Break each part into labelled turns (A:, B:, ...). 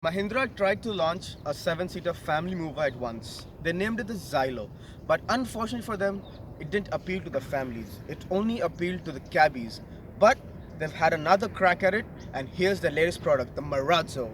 A: Mahindra tried to launch a 7-seater family mover at once. They named it the Xylo, but unfortunately for them, it didn't appeal to the families. It only appealed to the cabbies. But they've had another crack at it, and here's the latest product, the Marazzo.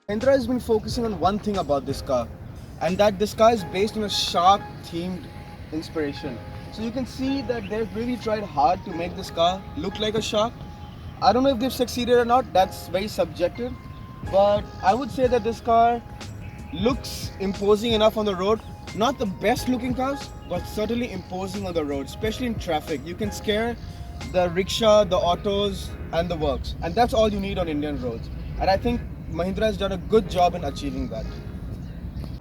A: Mahindra has been focusing on one thing about this car, and that this car is based on a shark themed inspiration. So you can see that they've really tried hard to make this car look like a shark. I don't know if they've succeeded or not, that's very subjective, but I would say that this car looks imposing enough on the road. Not the best looking cars, but certainly imposing on the road, especially in traffic. You can scare the rickshaw, the autos, and the works, and that's all you need on Indian roads. And I think Mahindra has done a good job in achieving that.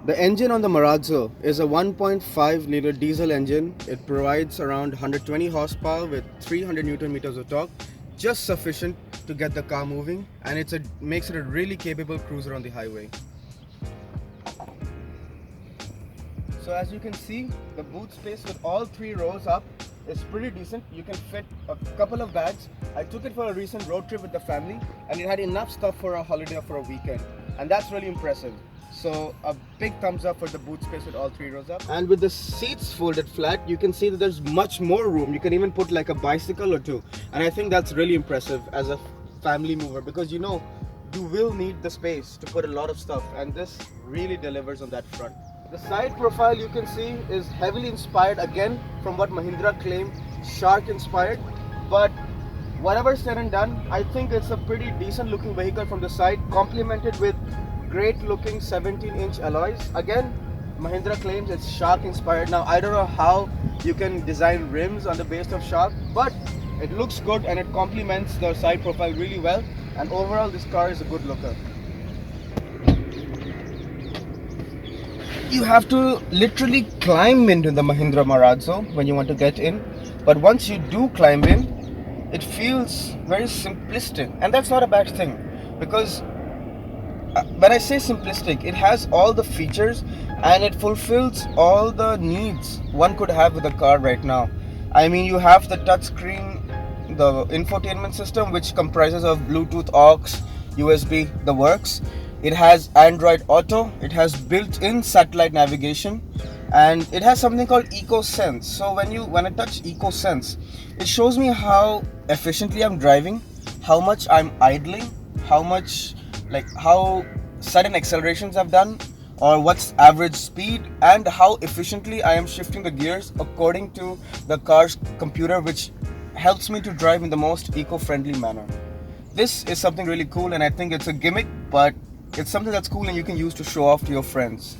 A: The engine on the Marazzo is a 1.5 liter diesel engine. It provides around 120 horsepower with 300 Newton meters of torque, just sufficient to get the car moving, and makes it a really capable cruiser on the highway. So as you can see, the boot space with all three rows up is pretty decent. You can fit a couple of bags. I took it for a recent road trip with the family, and it had enough stuff for a holiday or for a weekend, and that's really impressive. So a big thumbs up for the boot space with all three rows up. And with the seats folded flat, you can see that there's much more room. You can even put like a bicycle or two, and I think that's really impressive as a family mover, because you will need the space to put a lot of stuff, and this really delivers on that front. The side profile, you can see, is heavily inspired again from what Mahindra claimed, shark inspired. But whatever said and done, I think it's a pretty decent looking vehicle from the side, complemented with great looking 17-inch alloys. Again, Mahindra claims it's shark inspired. Now I don't know how you can design rims on the base of shark, but it looks good and it complements the side profile really well, and overall this car is a good looker. You have to literally climb into the Mahindra Marazzo when you want to get in, but once you do climb in, it feels very simplistic, and that's not a bad thing, because when I say simplistic, it has all the features and it fulfills all the needs one could have with a car right now. I mean, you have the touchscreen, the infotainment system, which comprises of Bluetooth, aux, USB, the works. It has Android Auto, it has built-in satellite navigation, and it has something called EcoSense. So when I touch EcoSense, it shows me how efficiently I'm driving, how much I'm idling, how sudden accelerations I've done, or what's average speed, and how efficiently I am shifting the gears according to the car's computer, which helps me to drive in the most eco-friendly manner. This is something really cool, and I think it's a gimmick, but it's something that's cool and you can use to show off to your friends.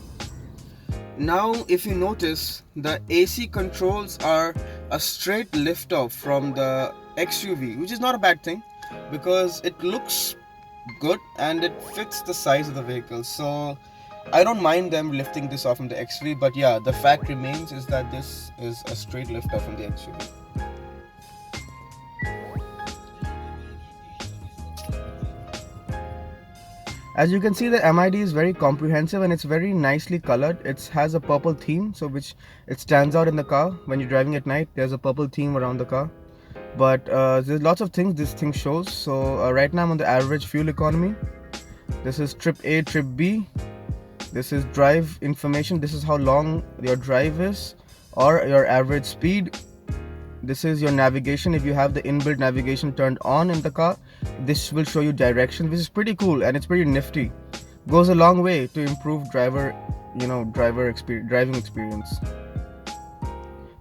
A: Now, if you notice, the AC controls are a straight lift off from the XUV, which is not a bad thing because it looks good and it fits the size of the vehicle. So I don't mind them lifting this off from the XUV, but yeah, the fact remains is that this is a straight lift off from the XUV. As you can see, the MID is very comprehensive and it's very nicely colored. It has a purple theme, so which it stands out in the car. When you're driving at night, there's a purple theme around the car. But there's lots of things this thing shows. So right now I'm on the average fuel economy. This is trip A, trip B. This is drive information. This is how long your drive is or your average speed. This is your navigation if you have the inbuilt navigation turned on in the car. This will show you direction, which is pretty cool and it's pretty nifty. Goes a long way to improve driving experience.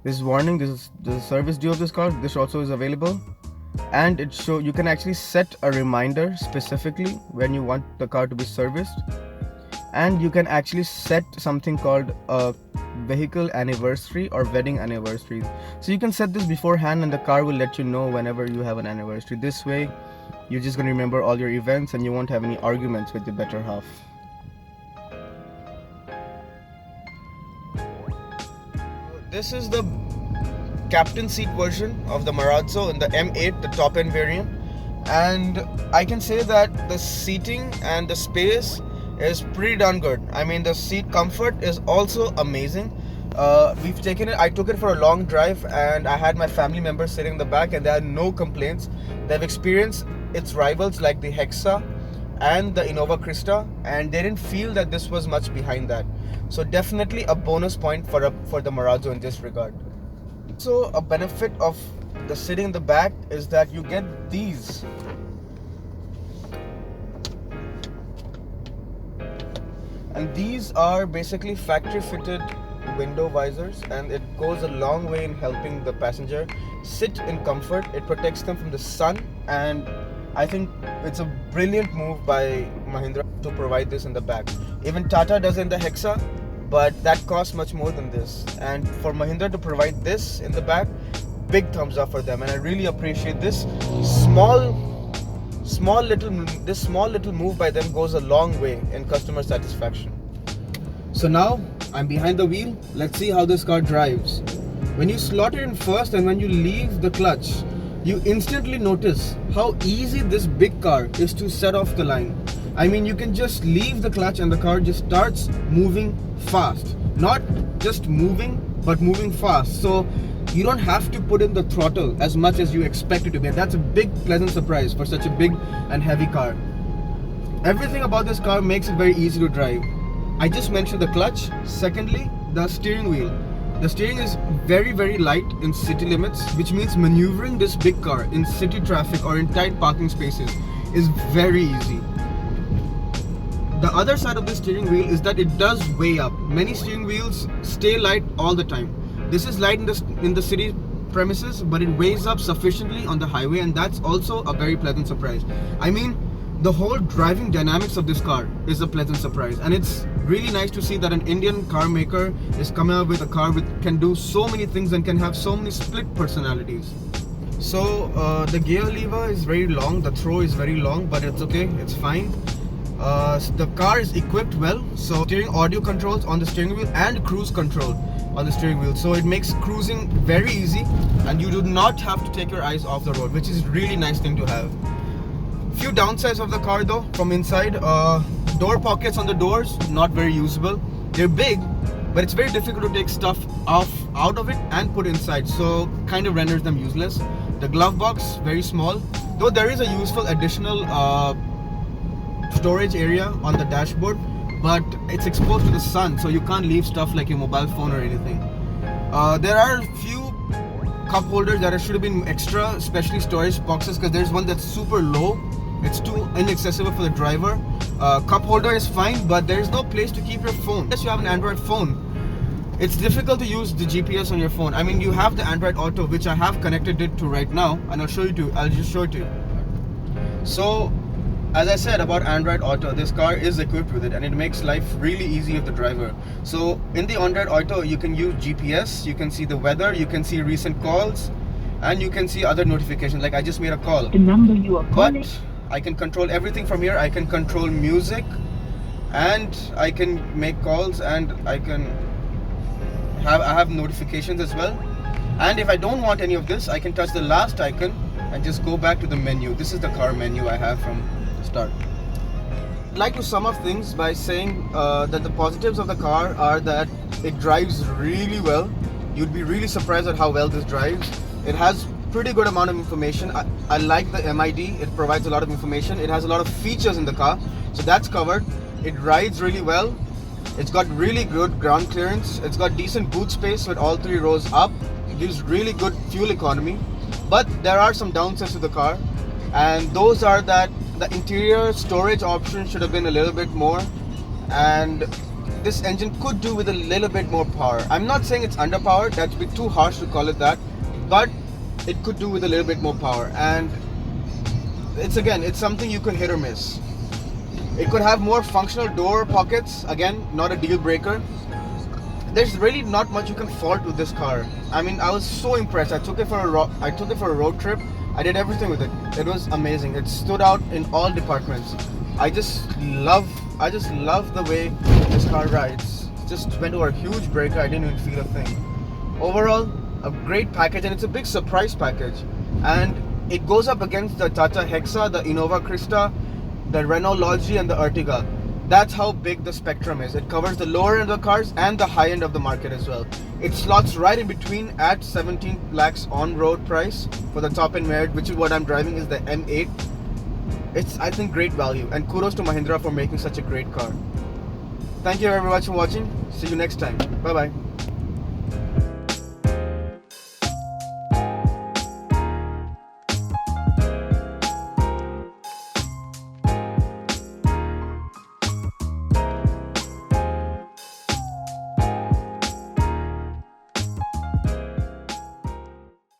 A: This is warning, this is the service due of this car. This also is available, and you can actually set a reminder specifically when you want the car to be serviced, and you can actually set something called a vehicle anniversary or wedding anniversary. So you can set this beforehand and the car will let you know whenever you have an anniversary. This way you're just going to remember all your events and you won't have any arguments with your better half. This is the captain seat version of the Marazzo in the M8, the top end variant, and I can say that the seating and the space is pretty darn good. I mean, the seat comfort is also amazing. I took it for a long drive and I had my family members sitting in the back and they had no complaints. They've experienced its rivals like the Hexa and the Innova Krista, and they didn't feel that this was much behind that. So definitely a bonus point for the Marazzo in this regard. So a benefit of the sitting in the back is that you get these. And these are basically factory fitted window visors, and it goes a long way in helping the passenger sit in comfort. It protects them from the sun, and I think it's a brilliant move by Mahindra to provide this in the back. Even Tata does in the Hexa, but that costs much more than this. And for Mahindra to provide this in the back, big thumbs up for them. And I really appreciate this small little move by them goes a long way in customer satisfaction. So now I'm behind the wheel. Let's see how this car drives. When you slot it in first and when you leave the clutch, you instantly notice how easy this big car is to set off the line. I mean, you can just leave the clutch and the car just starts moving fast. Not just moving, but moving fast. So you don't have to put in the throttle as much as you expect it to be. And that's a big pleasant surprise for such a big and heavy car. Everything about this car makes it very easy to drive. I just mentioned the clutch. Secondly, the steering wheel. The steering is very, very light in city limits, which means maneuvering this big car in city traffic or in tight parking spaces is very easy. The other side of the steering wheel is that it does weigh up. Many steering wheels stay light all the time. This is light in the city premises, but it weighs up sufficiently on the highway, and that's also a very pleasant surprise. I mean, the whole driving dynamics of this car is a pleasant surprise, and it's really nice to see that an Indian car maker is coming out with a car which can do so many things and can have so many split personalities. So the gear lever is very long, the throw is very long, but it's okay, it's fine. The car is equipped well, so steering audio controls on the steering wheel and cruise control on the steering wheel, so it makes cruising very easy and you do not have to take your eyes off the road, which is really nice thing to have. Few downsides of the car though from inside. Door pockets on the doors, not very usable. They're big, but it's very difficult to take stuff out of it and put inside, so kind of renders them useless. The glove box, very small, though there is a useful additional storage area on the dashboard, but it's exposed to the sun, so you can't leave stuff like your mobile phone or anything. There are a few cup holders that should have been extra, especially storage boxes, because there's one that's super low. It's too inaccessible for the driver. Cup holder is fine, but there is no place to keep your phone. Unless you have an Android phone, it's difficult to use the GPS on your phone. I mean, you have the Android Auto, which I have connected it to right now, and I'll just show it to you. So as I said about Android Auto, this car is equipped with it and it makes life really easy of the driver. So in the Android Auto, you can use GPS, you can see the weather, you can see recent calls, and you can see other notifications. Like I just made a call.
B: The number you are calling.
A: But I can control everything from here. I can control music, and I can make calls, and I have notifications as well. And if I don't want any of this, I can touch the last icon and just go back to the menu. This is the car menu I have from start. I'd like to sum up things by saying that the positives of the car are that it drives really well. You'd be really surprised at how well this drives. It has pretty good amount of information. I like the MID. It provides a lot of information. It has a lot of features in the car, so that's covered. It rides really well. It's got really good ground clearance. It's got decent boot space with all three rows up. It gives really good fuel economy. But there are some downsides to the car. and those are that the interior storage option should have been a little bit more, and this engine could do with a little bit more power. I'm not saying it's underpowered, that'd be too harsh to call it that, but it could do with a little bit more power. And it's something you can hit or miss. It could have more functional door pockets, again, not a deal breaker. There's really not much you can fault with this car. I mean, I was so impressed. I took it for a road trip. I did everything with it. It was amazing. It stood out in all departments. I just love the way this car rides. Just went over a huge breaker. I didn't even feel a thing. Overall, a great package, and it's a big surprise package. And it goes up against the Tata Hexa, the Innova Krista, the Renault Logi, and the Ertiga. That's how big the spectrum is. It covers the lower end of the cars and the high end of the market as well. It slots right in between at 17 lakhs on-road price for the top-end Merit, which is what I'm driving, is the M8. It's, I think, great value, and kudos to Mahindra for making such a great car. Thank you very much for watching. See you next time. Bye-bye.